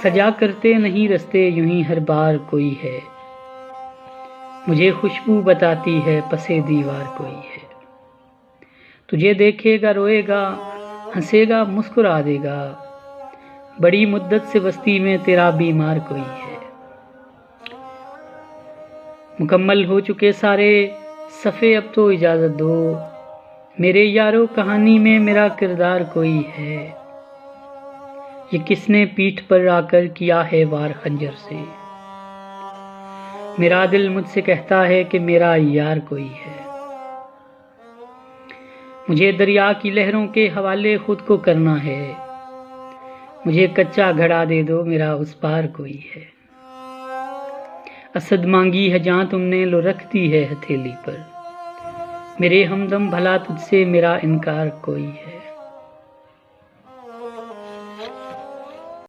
सजा करते नहीं रस्ते यूं ही हर बार कोई है, मुझे खुशबू बताती है पसे दीवार कोई है। तुझे देखेगा रोएगा, हंसेगा मुस्कुरा देगा, बड़ी मुद्दत से बस्ती में तेरा बीमार कोई है। मुकम्मल हो चुके सारे सफ़े, अब तो इजाज़त दो, मेरे यारो कहानी में मेरा किरदार कोई है। ये किसने पीठ पर आकर किया है वार खंजर से, मेरा दिल मुझसे कहता है कि मेरा यार कोई है। मुझे दरिया की लहरों के हवाले खुद को करना है, मुझे कच्चा घड़ा दे दो मेरा उस पार कोई है। असद मांगी है जहां तुमने लो रखती है हथेली पर, मेरे हमदम भला तुझसे मेरा इनकार कोई है।